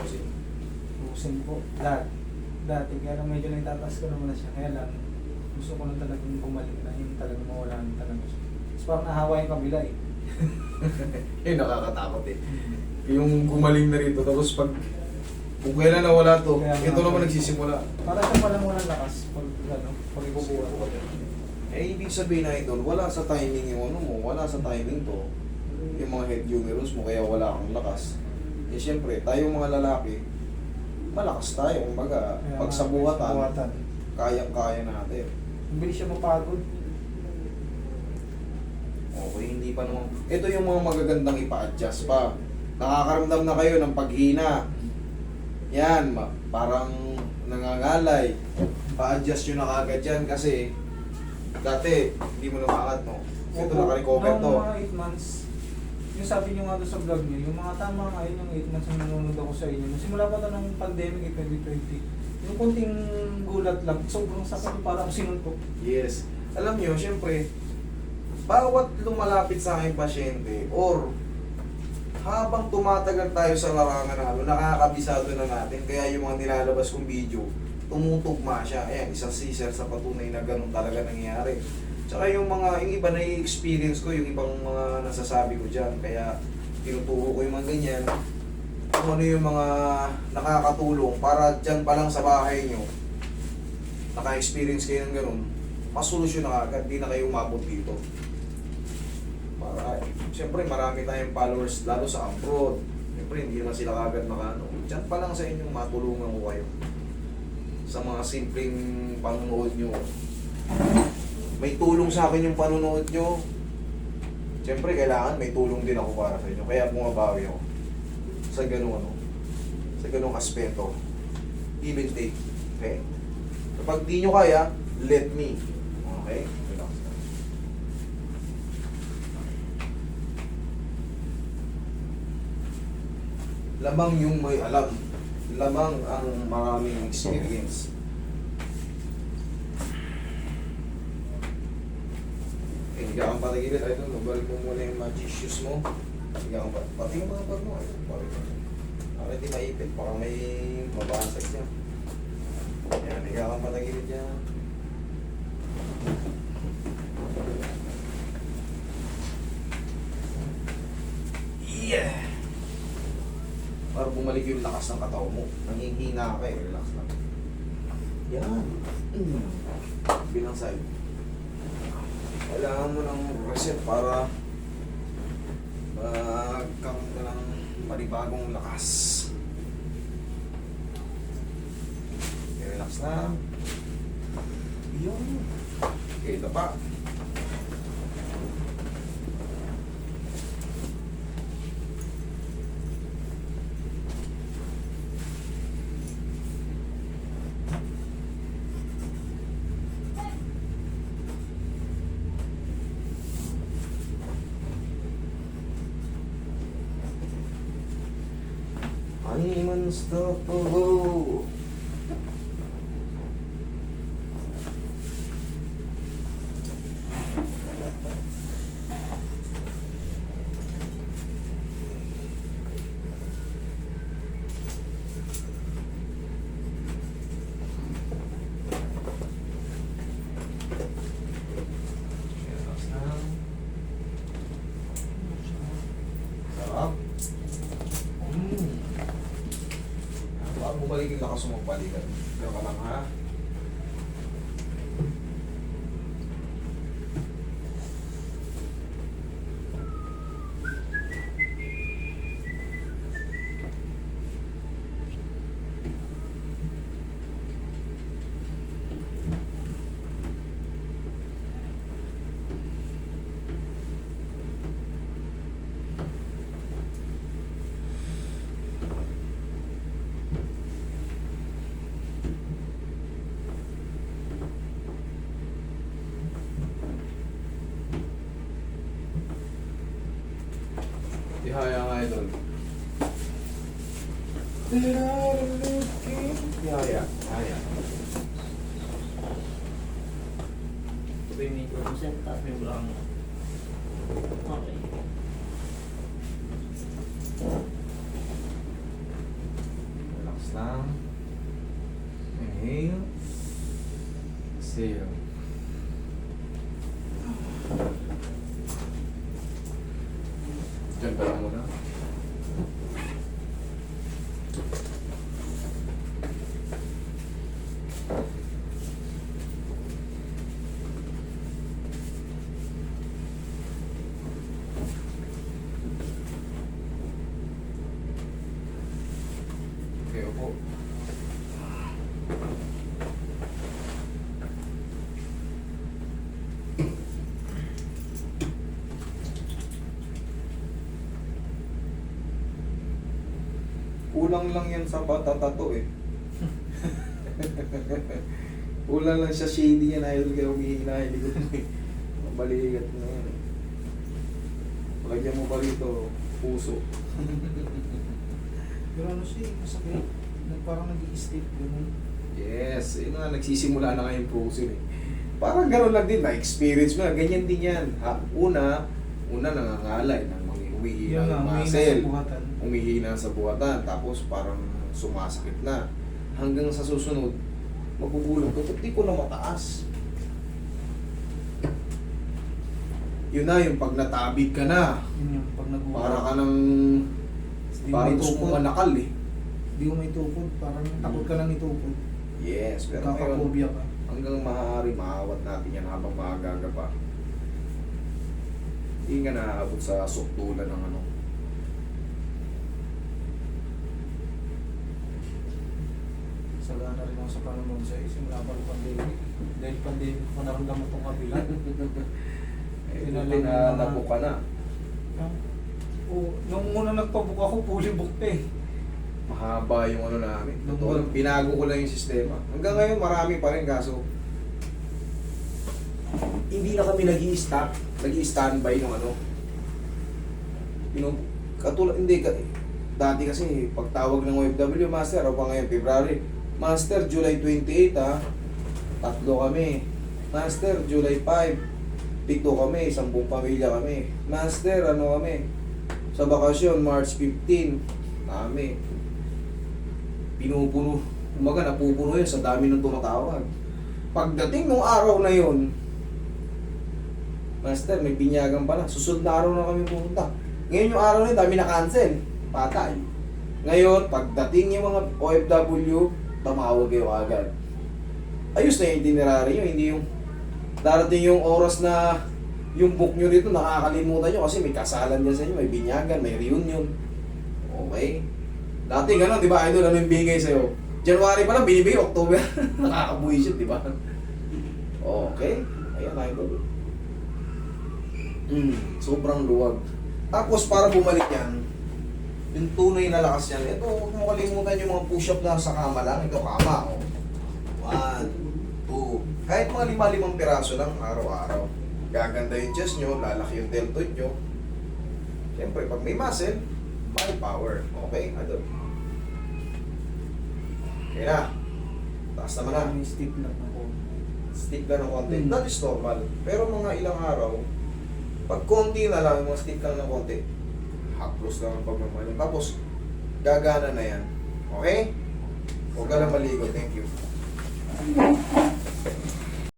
bubukasin? Busin po. Dati, kaya lang medyo naitataas ko naman na siya. Kaya lang, gusto ko lang talagang bumalik na yung talagang mawala na talaga siya. Tapos parang nahawa yung kabila eh. Eh, nakakatakot eh. Yung gumaling na rito, tapos pag kung kailan nawala to, Kaya ito naman nagsisimula. Para siya pala muna lakas pag ibubuhat. Eh, ibig sabihin na ito, wala sa timing yung ano mo, wala sa timing to, yung mga head humerus mo, kaya wala kang lakas. Eh, syempre, tayong mga lalaki, malakas tayo, kumbaga, pag sa buhatan, kayang-kaya natin. Ang bilis siya mapagod. Okay, hindi pa naman. Ito yung mga magagandang ipa-adjust pa. Nakakaramdam na kayo ng paghina. Yan, parang nangangalay. Pa-adjust nyo na kagad yan kasi dati, hindi mo namakat, no? Ito naka-recover to. Noong mga 8 months, yung sabi nyo nga doon sa vlog nyo, yung mga tama nga yun, yung 8 months na nanonood ako sa inyo. Simula pa ito ng pandemic 2020. Yung kunting gulat lang, sobrang sakit, parang sinuntok. Yes. Alam nyo, syempre, bawat lumalapit sa aking pasyente or habang tumatagal tayo sa larangan na nakakabisado na natin, kaya yung mga nilalabas kong video, tumutugma siya. Ayan, isang sisir sa patunay na ganun talaga nangyayari. Tsaka yung iba na i-experience ko, yung ibang mga nasasabi ko dyan, kaya tinuturo ko yung mga ganyan, kung ano yung mga nakakatulong para dyan pa lang sa bahay nyo, naka-experience kayo ng ganun, masolusyon na agad, di na kayo umabot dito. Para, siyempre marami tayong followers, lalo sa abroad. Siyempre hindi naman sila agad makano. Diyan pa lang sa inyong matulungan ko kayo. Sa mga simpleng panunood nyo. May tulong sa akin yung panunood nyo. Siyempre kailangan may tulong din ako para sa inyo. Kaya bumabawi ako. Sa ganung aspeto. Give and take. Okay? Kapag di nyo kaya, let me. Okay? Relax na. Lamang yung may alam. Lamang ang maraming experience. Eh, higa kang patagilid. Ay, ito, nabalik mo muna yung mga tissues mo. Higa kang patagilid. Pati yung mga bag mo. Para hindi maipit. Baka may mabasag niya. Yan, higa kang patagilid yan. Yeah! Para bumalik yung lakas ng katawan mo. Nanghihina ka eh, relax lang. Yan. Bilang side. Kailangan mo ng reset para magkaroon ka ng panibagong lakas. Okay, relax lang. Yan. Okay, ito pa. I'm unstoppable. Sarap. Baka bumalik yung lakas mo magbalikan. Pero ka lang ha. Ihaya nga idol. Ihaya. Ihaya. Ito yung may percent, tapos may wala kang... Okay. lang. Inhale. Exhale. Diyan ka lang muna. Okay, upo. Kulang lang yan sa patatato eh. Kulang lang siya shady yan, idol, kaya humihina yung likod mo eh. Mabaligat na yan eh. Lagyan mo pa rito, puso. Pero ano siya, masakit. Parang nag-i-stick ganun. Yes, yun nga, nagsisimula na ngayon puso eh. Parang gano'n lang din, na-experience mo na, ganyan din yan. Ha, una nangangalay ng mga umihina Yun yung nga, may muscle. nasa buhatan. Umihina sa buhatan, tapos parang sumasakit na. Hanggang sa susunod, magugulat ko, di ko na mataas. Yun na, yung pag natabig ka na, Yun yung pag nag-uwa. para ka ng, Di parang may gusto tukod. mong manakal eh. Di mo may tukod. Parang takot ka lang itukod. Yes, pero ngayon, Kakapobia ka. hanggang maaari, maawat natin yan habang maagaga pa. Hindi ka naaabot sa suktulan ng ano. Sagana rin ako sa panonood sa'yo. Simula pa rin pandemic. Dahil pandemic ko naramdaman itong kabila. Tinanabo ka na. Nung una nagpabook ako, fully booked eh. Mahaba yung ano namin. Nung Totoo lang, binago ko lang yung sistema. Hanggang ngayon, marami pa rin kaso. Hindi na kami nag-i-stop. Nag-i-standby ng ano. Katulad, hindi ka. Dati kasi, pagtawag ng OFW, Master, o pa ngayon, February. Master, July 28 ha. 3 kami. Master, July 5. 7 kami, 10 pamilya kami. Master, ano kami? Sa bakasyon, March 15. Kami. Pinupuno. Umaga, napupuno yun sa dami ng tumatawag. Pagdating ng araw na yun, Master, may binyagan pala. Susunod na araw na kami pupunta. Ngayon yung araw na yun, dami na cancel. Patay. Ngayon, pagdating yung mga OFW, tumawag kayo agad. Ayos na yung itinerary nyo, hindi yung darating yung oras na yung book nyo dito, nakakalimutan nyo kasi may kasalan dyan sa inyo, may binyagan, may reunion. Okay? Dati gano'n, di ba, idol, ano yung bigay sa'yo? January pa lang, binibigay, October. Nakakabuisit, di ba? Okay? Ayan, idol. Sobrang luwag. Tapos, para bumalik yan, yung tunay na lakas yan, ito, huwag mo kalimutan yung mga push-up na sa kama lang. Ito, kama, oh. 1, 2, kahit mga 5 piraso lang, araw-araw. Gaganda yung chest nyo, lalaki yung deltoid nyo. Siyempre, pag may muscle, may power. Okay, idol. Okay na. Taas naman na. May stick na ako. Stick lang ng konti. That is normal. Pero mga ilang araw, pag konti na lang, mga stick lang ng konti, haplos lang ang pagmamalim. Tapos, gagana na yan. Okay? Huwag ka lang maligo. Thank you.